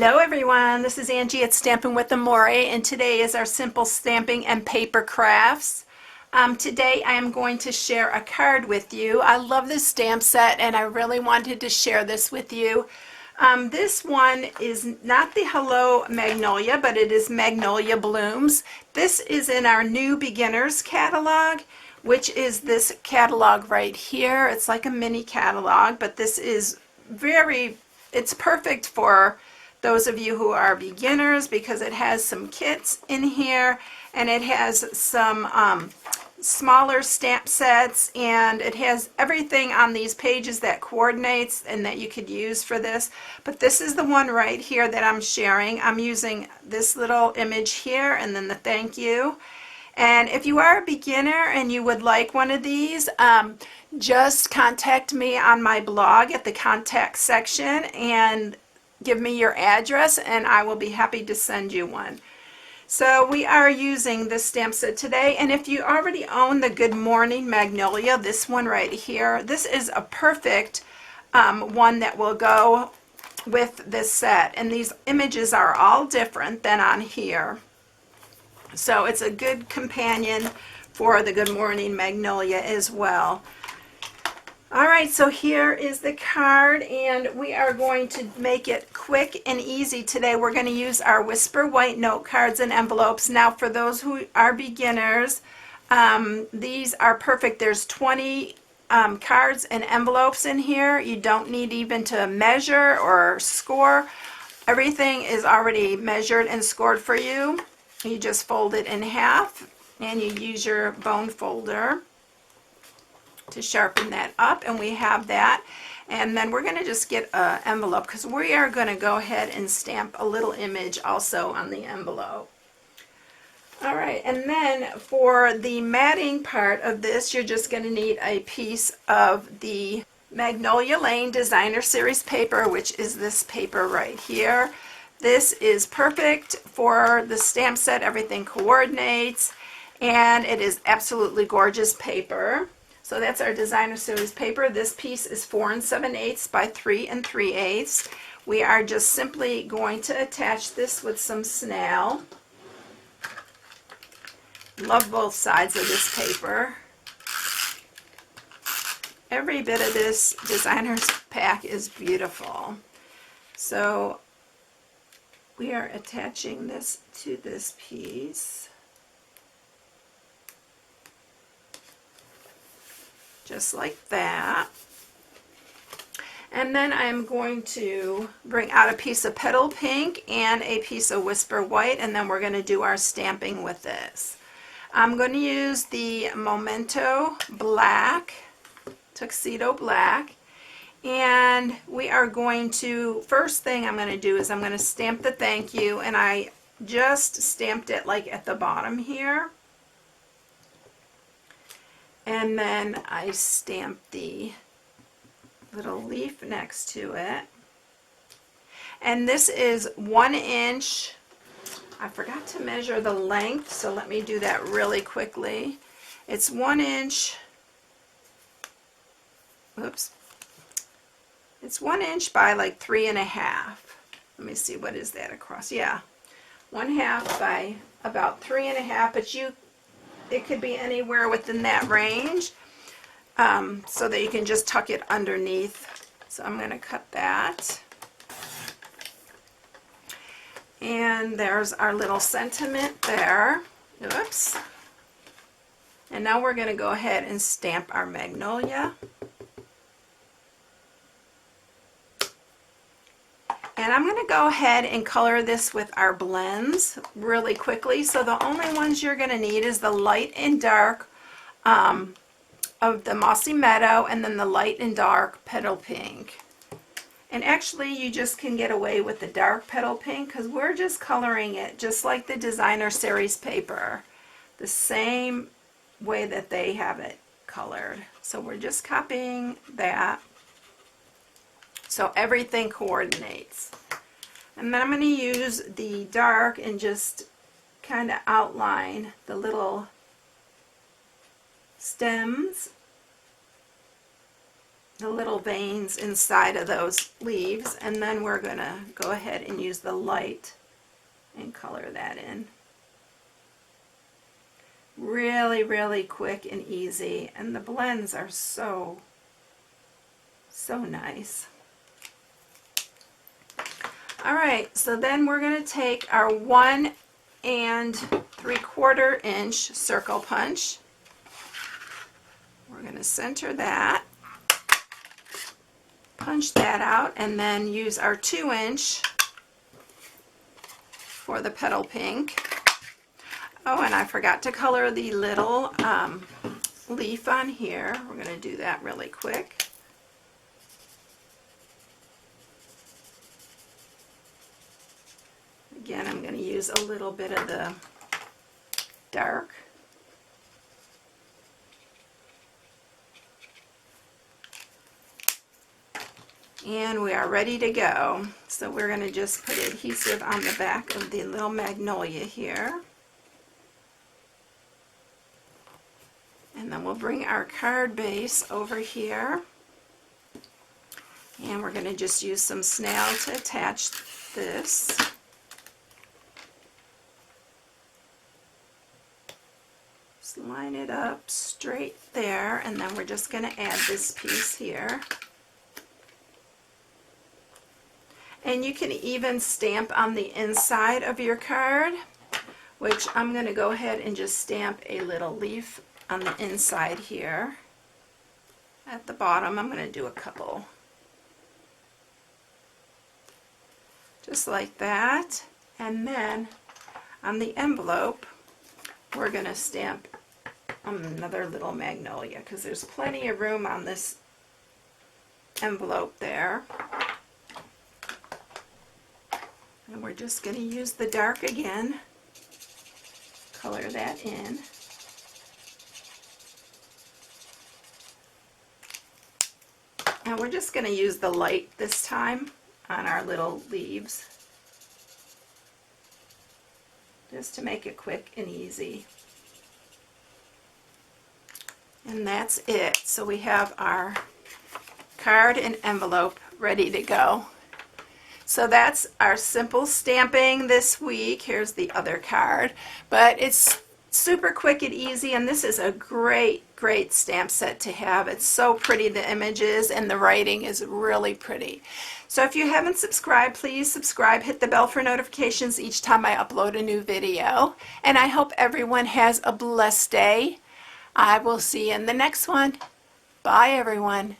Hello everyone, this is Angie at Stampin' with Amore, and today is our simple stamping and paper crafts. Today I am going to share a card with you. I love this stamp set and I really wanted to share this with you. This one is not the Hello Magnolia, but it is Magnolia Blooms. This is in our new beginners catalog, which is this catalog right here. It's like a mini catalog, but this is it's perfect for those of you who are beginners because it has some kits in here and it has some smaller stamp sets, and it has everything on these pages that coordinates and that you could use for this. But this is the one right here that I'm sharing. I'm using this little image here and then the thank you. And if you are a beginner and you would like one of these, just contact me on my blog at the contact section and give me your address and I will be happy to send you one. So we are using this stamp set today, and if you already own the Good Morning Magnolia, this one right here, this is a perfect one that will go with this set, and these images are all different than on here. So it's a good companion for the Good Morning Magnolia as well. Alright, so here is the card, and we are going to make it quick and easy today. We're going to use our Whisper White note cards and envelopes. Now for those who are beginners, these are perfect. There's 20 cards and envelopes in here. You don't need even to measure or score. Everything is already measured and scored for you. You just fold it in half and you use your bone folder to sharpen that up, and we have that. And then we're going to just get an envelope because we are going to go ahead and stamp a little image also on the envelope. Alright, and then for the matting part of this, you're just going to need a piece of the Magnolia Lane Designer Series paper, which is this paper right here. This is perfect for the stamp set. Everything coordinates, and it is absolutely gorgeous paper. So that's our Designer Series paper. This piece is 4 7/8 by 3 3/8. We are just simply going to attach this with some snail. Love both sides of this paper. Every bit of this designer's pack is beautiful. So we are attaching this to this piece. Just like that. And then I'm going to bring out a piece of Petal Pink and a piece of Whisper White, and then we're going to do our stamping with this. I'm going to use the Memento Black, Tuxedo Black, and we are going to, first thing I'm going to do is I'm going to stamp the thank you, and I just stamped it like at the bottom here. And then I stamped the little leaf next to it. And this is 1 inch. I forgot to measure the length, so let me do that really quickly. It's 1 inch. Oops. It's 1 inch by like 3.5. Let me see, what is that across? Yeah, 1/2 by about 3.5, but it could be anywhere within that range, so that you can just tuck it underneath. So I'm going to cut that. And there's our little sentiment there. Oops. And now we're going to go ahead and stamp our magnolia. And I'm going to go ahead and color this with our blends really quickly. So the only ones you're going to need is the light and dark of the Mossy Meadow, and then the light and dark Petal Pink. And actually you just can get away with the dark Petal Pink because we're just coloring it just like the Designer Series paper, the same way that they have it colored. So we're just copying that so everything coordinates. And then I'm going to use the dark and just kind of outline the little stems the little veins inside of those leaves, and then we're going to go ahead and use the light and color that in. Really, really quick and easy, and the blends are so nice. Alright, so then we're going to take our 1 3/4 inch circle punch. We're going to center that, punch that out, and then use our 2 inch for the petal pink. Oh, and I forgot to color the little leaf on here. We're going to do that really quick. Again, I'm going to use a little bit of the dark. And we are ready to go. So we're going to just put adhesive on the back of the little magnolia here. And then we'll bring our card base over here. And we're going to just use some snail to attach this. Just line it up straight there, and then we're just going to add this piece here. And you can even stamp on the inside of your card, which I'm going to go ahead and just stamp a little leaf on the inside here. At the bottom, I'm going to do a couple. Just like that. And then on the envelope, we're going to stamp another little magnolia, because there's plenty of room on this envelope there. And we're just going to use the dark again, color that in. And we're just going to use the light this time on our little leaves, just to make it quick and easy. And that's it. So we have our card and envelope ready to go. So that's our simple stamping this week. Here's the other card, but it's super quick and easy, and this is a great stamp set to have. It's so pretty, the images, and the writing is really pretty. So if you haven't subscribed, please subscribe, hit the bell for notifications each time I upload a new video, and I hope everyone has a blessed day. I will see you in the next one. Bye everyone.